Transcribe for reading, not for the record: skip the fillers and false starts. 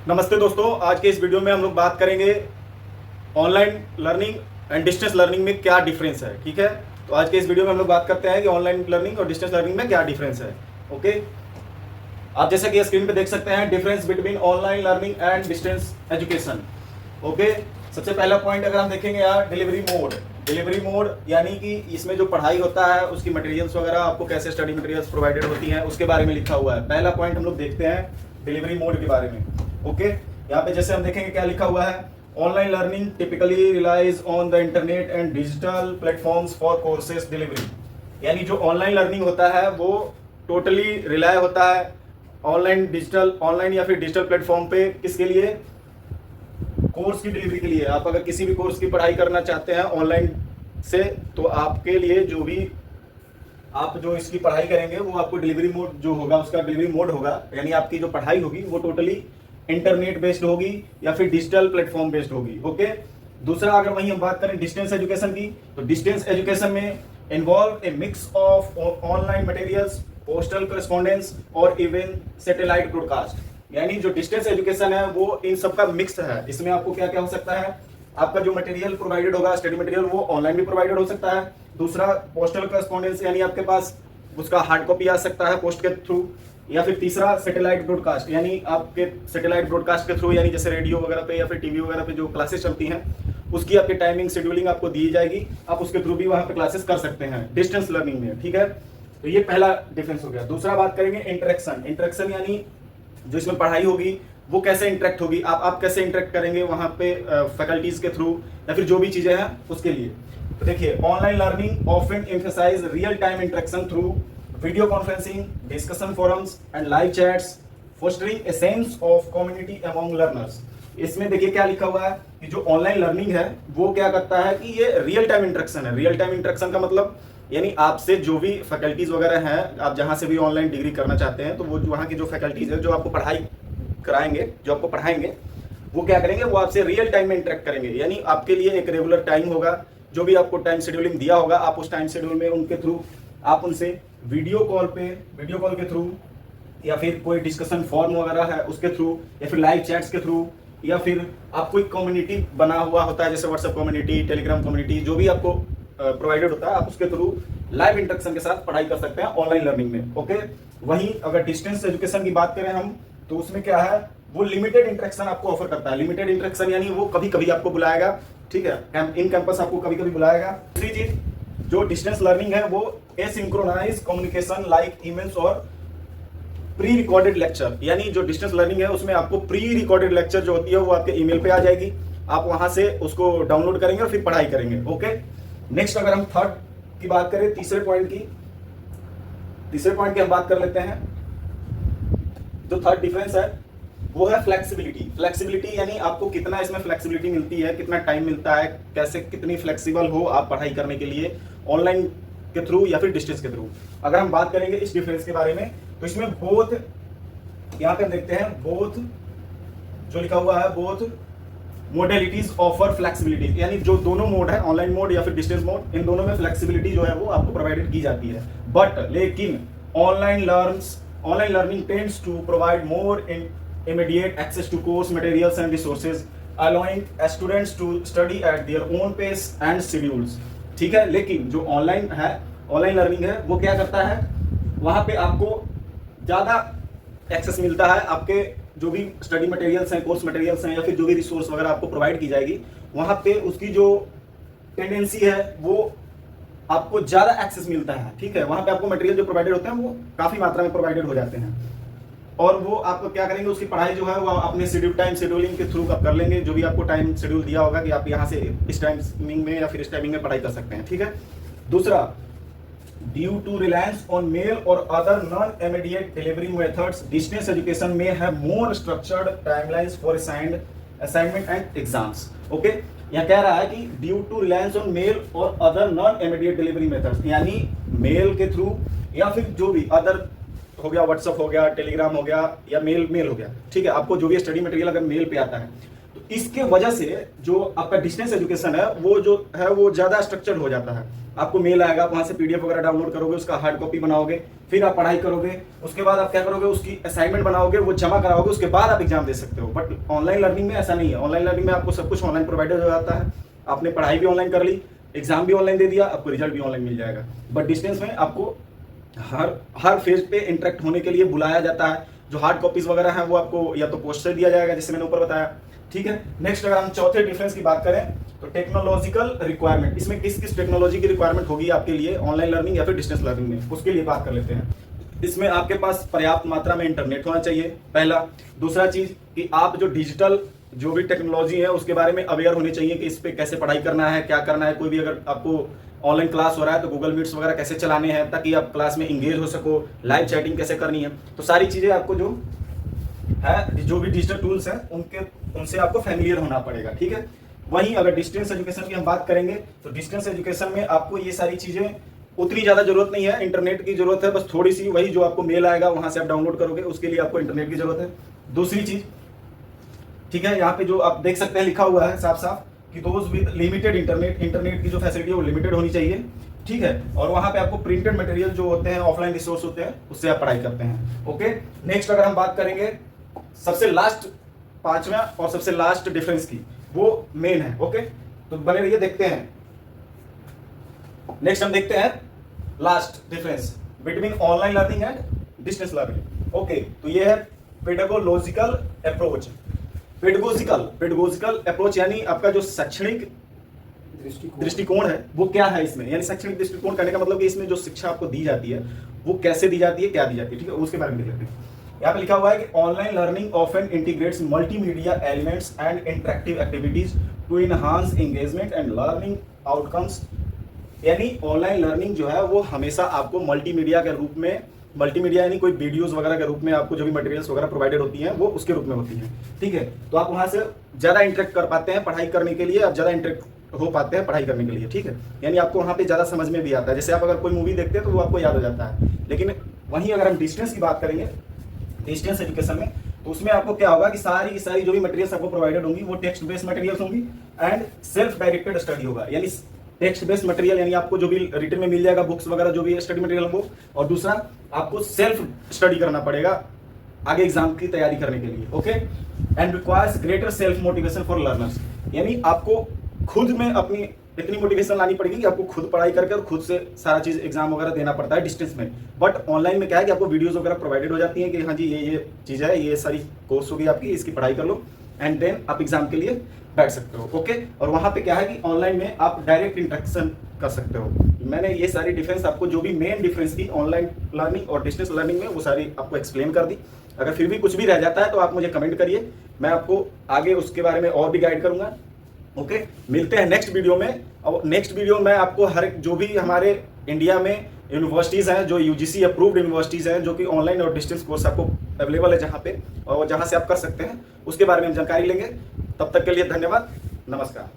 नमस्ते दोस्तों, आज के इस वीडियो में हम लोग बात करेंगे online learning and distance learning में क्या डिफरेंस है। ठीक है, तो आज के इस वीडियो में हम लोग बात करते हैं कि ऑनलाइन लर्निंग और डिस्टेंस लर्निंग में क्या डिफरेंस है। ओके, आप जैसे कि स्क्रीन पे देख सकते हैं difference between online learning and distance education. Okay, सबसे पहला पॉइंट अगर हम देखेंगे यार, डिलीवरी मोड यानी कि इसमें जो पढ़ाई होता है उसकी मटेरियल्स वगैरह आपको कैसे स्टडी मटेरियल्स प्रोवाइडेड होती हैं उसके बारे में लिखा हुआ है। पहला पॉइंट हम लोग देखते हैं डिलीवरी मोड के बारे में। ओके, यहाँ पे जैसे हम देखेंगे क्या लिखा हुआ है, online learning typically relies on the internet and digital platforms for courses delivery. यानी जो ऑनलाइन लर्निंग होता है वो टोटली रिलाय होता है ऑनलाइन या फिर डिजिटल प्लेटफॉर्म पे, किसके लिए? कोर्स की डिलीवरी के लिए। आप अगर किसी भी कोर्स की पढ़ाई करना चाहते हैं ऑनलाइन से, तो आपके लिए आप जो इसकी पढ़ाई करेंगे वो आपको डिलीवरी मोड जो होगा उसका डिलीवरी मोड होगा, यानी आपकी जो पढ़ाई होगी वो टोटली इंटरनेट बेस्ड होगी या फिर डिजिटल प्लेटफॉर्म बेस्ड होगी। ओके, दूसरा अगर वहीं हम बात करें डिस्टेंस एजुकेशन की, तो डिस्टेंस एजुकेशन में involve A mix of online materials, postal correspondence और इवन सैटेलाइट ब्रॉडकास्ट। यानी जो डिस्टेंस एजुकेशन है वो इन सब का मिक्स है। इसमें आपको क्या क्या हो सकता है, आपका जो मटेरियल प्रोवाइडेड होगा स्टडी मटेरियल वो ऑनलाइन भी प्रोवाइडेड हो सकता है। दूसरा पोस्टल करेस्पॉन्डेंस, यानी आपके पास उसका हार्ड कॉपी आ सकता है पोस्ट के थ्रू। या फिर तीसरा सैटेलाइट ब्रॉडकास्ट, यानी आपके सैटेलाइट ब्रॉडकास्ट के थ्रू, यानी जैसे रेडियो वगैरह पे या फिर टीवी वगैरह पे जो क्लासेस चलती हैं उसकी आपकी टाइमिंग शेड्यूलिंग आपको दी जाएगी, आप उसके थ्रू भी वहां पे क्लासेस कर सकते हैं डिस्टेंस लर्निंग में। ठीक है, तो ये पहला डिफरेंस हो गया। दूसरा बात करेंगे इंटरेक्शन यानी जो इसमें पढ़ाई होगी वो कैसे इंटरेक्ट होगी, आप कैसे इंटरेक्ट करेंगे वहां पे फैकल्टीज के थ्रू या फिर जो भी चीजें हैं उसके लिए। तो देखिए, online learning often emphasize real time interaction through video conferencing, discussion forums and live chats, fostering a sense of community among learners. इसमें देखिए क्या लिखा हुआ है कि जो ऑनलाइन लर्निंग है वो क्या करता है कि ये रियल टाइम इंटरेक्शन है। रियल टाइम इंटरेक्शन का मतलब यानी आपसे जो भी फैकल्टीज वगैरह हैं, आप जहां से भी ऑनलाइन डिग्री करना चाहते हैं, तो वो वहां की जो फैकल्टीज है जो आपको पढ़ाई कराएंगे, जो आपको पढ़ाएंगे, वो क्या करेंगे, वो आपसे रियल टाइम में इंटरेक्ट करेंगे। यानी आपके लिए एक रेगुलर टाइम होगा, जो भी आपको टाइम शेड्यूलिंग दिया होगा, आप उस टाइम शेड्यूल में उनके थ्रू आप उनसे वीडियो कॉल के थ्रू या फिर कोई डिस्कशन फॉर्म वगैरह है उसके थ्रू या फिर लाइव चैट्स के थ्रू या फिर आपको एक कम्युनिटी बना हुआ होता है जैसे व्हाट्सएप कम्युनिटी, टेलीग्राम कम्युनिटी, जो भी आपको प्रोवाइडेड होता है, आप उसके थ्रू लाइव इंटरेक्शन के साथ पढ़ाई कर सकते हैं ऑनलाइन लर्निंग में। ओके, वहीं अगर डिस्टेंस एजुकेशन की बात करें हम, तो उसमें क्या है, वो लिमिटेड इंटरेक्शन आपको ऑफर करता है। लिमिटेड इंटरेक्शन यानी वो कभी कभी आपको बुलाएगा, ठीक है, इन कैंपस आपको कभी कभी बुलाएगा। दूसरी चीज जो डिस्टेंस लर्निंग है वो एसिंक्रोनाइज कम्युनिकेशन लाइक ईमेल्स और प्री रिकॉर्डेड लेक्चर। यानी जो डिस्टेंस लर्निंग है उसमें आपको प्री रिकॉर्डेड लेक्चर जो होती है वो आपके ईमेल पे आ जाएगी, आप वहां से उसको डाउनलोड करेंगे और फिर पढ़ाई करेंगे। ओके, नेक्स्ट अगर हम थर्ड की बात करें, तीसरे पॉइंट की हम बात कर लेते हैं। जो थर्ड डिफरेंस है वो है फ्लेक्सिबिलिटी यानी आपको कितना इसमें फ्लेक्सिबिलिटी मिलती है, कितना टाइम मिलता है, कैसे कितनी फ्लेक्सिबल हो आप पढ़ाई करने के लिए ऑनलाइन के थ्रू या फिर डिस्टेंस के थ्रू। अगर हम बात करेंगे इस डिफरेंस के बारे में, तो इसमें बोथ, यहां पे देखते हैं बोथ जो लिखा हुआ है, बोथ मोडेलिटीज ऑफर फ्लेक्सिबिलिटी, यानी जो दोनों मोड है, ऑनलाइन मोड या फिर डिस्टेंस मोड, इन दोनों में फ्लेक्सिबिलिटी जो है वो आपको प्रोवाइडेड की जाती है। बट लेकिन online learning tends to provide more immediate access to course materials and resources, allowing students to study at their own pace and schedules। ठीक है, लेकिन जो ऑनलाइन लर्निंग है वो क्या करता है, वहां पे आपको ज्यादा एक्सेस मिलता है, आपके जो भी स्टडी मटेरियल्स हैं, कोर्स मटेरियल्स हैं या फिर जो भी रिसोर्स वगैरह आपको प्रोवाइड की जाएगी, वहां पे उसकी जो टेंडेंसी है वो आपको ज्यादा एक्सेस मिलता है। ठीक है, वहां पे आपको मटेरियल जो प्रोवाइडेड होते हैं वो काफी मात्रा में प्रोवाइडेड हो जाते हैं और वो आपको क्या करेंगे, उसकी पढ़ाई जो है वो अपने टाइम शेड्यूलिंग के थ्रू आप कर लेंगे। जो भी आपको टाइम शेड्यूल दिया होगा कि आप यहाँ से इस टाइमिंग में या फिर इस टाइमिंग में पढ़ाई कर सकते हैं। ठीक है, दूसरा, due to reliance on mail और other non immediate delivery methods, distance education में have more structured timelines for assignment and exams. Okay, यहाँ कह रहा है कि due to reliance on mail और other non immediate delivery methods, यानी mail के थ्रू या फिर जो भी अदर हो गया, व्हाट्सएप हो गया, टेलीग्राम हो गया या मेल हो गया। ठीक है, आपको जो भी स्टडी मटेरियल अगर मेल पे आता है तो इसके वजह से जो आपका डिस्टेंस एजुकेशन है वो ज़्यादा स्ट्रक्चर्ड हो जाता है। आपको मेल आएगा, वहाँ से पीडीएफ वगैरह डाउनलोड करोगे, उसका हार्ड कॉपी बनाओगे, फिर आप पढ़ाई करोगे, उसके बाद आप क्या करोगे, उसकी असाइनमेंट बनाओगे, वो जमा कराओगे, उसके बाद आप एग्जाम दे सकते हो। बट ऑनलाइन लर्निंग में ऐसा नहीं है। ऑनलाइन लर्निंग में आपको सब कुछ ऑनलाइन प्रोवाइडेड हो जाता है। आपने पढ़ाई भी ऑनलाइन कर ली, एग्जाम भी ऑनलाइन दे दिया, आपको रिजल्ट भी ऑनलाइन मिल जाएगा। बट डिस्टेंस में आपको हर फेज पे इंटरेक्ट होने के लिए बुलाया जाता है। जो हार्ड कॉपीज वगैरह हैं वो आपको या तो पोस्ट से दिया जाएगा, जैसे मैंने ऊपर बताया। ठीक है, नेक्स्ट अगर हम चौथे डिफरेंस की बात करें तो टेक्नोलॉजिकल रिक्वायरमेंट, इसमें किस किस टेक्नोलॉजी की रिक्वायरमेंट होगी आपके लिए ऑनलाइन लर्निंग या फिर डिस्टेंस लर्निंग में, उसके लिए बात कर लेते हैं। इसमें आपके पास पर्याप्त मात्रा में इंटरनेट होना चाहिए, पहला। दूसरा चीज कि आप जो डिजिटल जो भी टेक्नोलॉजी है उसके बारे में अवेयर होने चाहिए कि इस पे कैसे पढ़ाई करना है, क्या करना है। कोई भी अगर आपको ऑनलाइन क्लास हो रहा है तो गूगल मीट्स वगैरह कैसे चलाने हैं ताकि आप क्लास में इंगेज हो सको, लाइव चैटिंग कैसे करनी है, तो सारी चीजें आपको जो भी डिजिटल टूल्स हैं उनसे आपको फैमिलियर होना पड़ेगा। ठीक है, वहीं अगर डिस्टेंस एजुकेशन की हम बात करेंगे तो डिस्टेंस एजुकेशन में आपको ये सारी चीजें उतनी ज्यादा जरूरत नहीं है। इंटरनेट की जरूरत है बस थोड़ी सी, वही जो आपको मेल आएगा वहां से आप डाउनलोड करोगे, उसके लिए आपको इंटरनेट की जरूरत है। दूसरी चीज, ठीक है, यहाँ पे जो आप देख सकते हैं लिखा हुआ है साफ साफ कि दोज विद लिमिटेड इंटरनेट की जो फैसिलिटी है वो लिमिटेड होनी चाहिए। ठीक है, और वहां पे आपको प्रिंटेड मटेरियल जो होते हैं, ऑफलाइन रिसोर्स होते हैं, उससे आप पढ़ाई करते हैं। ओके, नेक्स्ट अगर हम बात करेंगे सबसे लास्ट, पांचवा और सबसे लास्ट डिफरेंस की, वो मेन है। ओके, तो बने रहिए, देखते हैं। नेक्स्ट हम देखते हैं last difference between online learning and distance learning. Okay, तो ये है पेडागोलॉजिकल अप्रोच। पेडागोजिकल अप्रोच यानी आपका जो शैक्षणिक दृष्टिकोण है वो क्या है इसमें, यानी शैक्षणिक दृष्टिकोण करने का मतलब कि इसमें जो शिक्षा आपको दी जाती है वो कैसे दी जाती है, क्या दी जाती है। ठीक है, उसके बारे में देख लेते हैं। यहाँ पे लिखा हुआ है कि online learning often integrates multimedia elements and interactive activities to enhance engagement and learning outcomes. यानी ऑनलाइन लर्निंग जो है वो हमेशा आपको मल्टीमीडिया के रूप में, मल्टीमीडिया यानी कोई वीडियोस वगैरह के रूप में आपको जो भी मटेरियल्स वगैरह प्रोवाइडेड होती हैं वो उसके रूप में होती हैं। ठीक है, तो आप वहां से ज्यादा इंटरेक्ट कर पाते हैं पढ़ाई करने के लिए, आप ज्यादा इंटरेक्ट हो पाते हैं पढ़ाई करने के लिए। ठीक है, यानी आपको वहां पे ज्यादा समझ में भी आता है। जैसे आप अगर कोई मूवी देखते हैं तो वो आपको याद हो जाता है। लेकिन वहीं अगर हम डिस्टेंस की बात करेंगे, डिस्टेंस एजुकेशन में, तो उसमें आपको क्या होगा कि सारी की सारी जो भी मटेरियल्स आपको प्रोवाइडेड होंगी वो टेक्स्ट बेस्ड मटेरियल्स होंगी एंड सेल्फ डायरेक्टेड स्टडी होगा। यानी टेक्स्ट बेस्ड मटेरियल यानी आपको जो भी रिटन में मिल जाएगा, बुक्स वगैरह जो भी स्टडी मटेरियल हो, और दूसरा आपको सेल्फ स्टडी करना पड़ेगा आगे एग्जाम की तैयारी करने के लिए। Okay, and requires greater self motivation for learners. यानी आपको खुद में अपनी इतनी मोटिवेशन लानी पड़ेगी कि आपको खुद पढ़ाई करके और खुद से सारा चीज एग्जाम वगैरह देना पड़ता है डिस्टेंस में। बट ऑनलाइन में क्या है कि आपको वीडियोस वगैरह प्रोवाइडेड हो जाती हैं कि हाँ जी ये चीज है, ये सारी कोर्स होगी आपकी, इसकी पढ़ाई कर लो एंड देन आप एग्जाम के लिए बैठ सकते हो। ओके, और वहां पे क्या है कि ऑनलाइन में आप डायरेक्ट इंटरेक्शन कर सकते हो। मैंने ये सारी डिफरेंस आपको जो भी मेन डिफरेंस थी ऑनलाइन लर्निंग और डिस्टेंस लर्निंग में वो सारी आपको एक्सप्लेन कर दी। अगर फिर भी कुछ भी रह जाता है तो आप मुझे कमेंट करिए, मैं आपको आगे उसके बारे में और भी गाइड करूंगा। ओके, मिलते हैं नेक्स्ट वीडियो में। और नेक्स्ट वीडियो में आपको हर एक जो भी हमारे इंडिया में यूनिवर्सिटीज़ हैं, जो यूजीसी अप्रूव्ड यूनिवर्सिटीज़ हैं, जो कि ऑनलाइन और डिस्टेंस कोर्स आपको अवेलेबल है जहाँ पे, और जहाँ से आप कर सकते हैं, उसके बारे में हम जानकारी लेंगे। तब तक के लिए धन्यवाद, नमस्कार।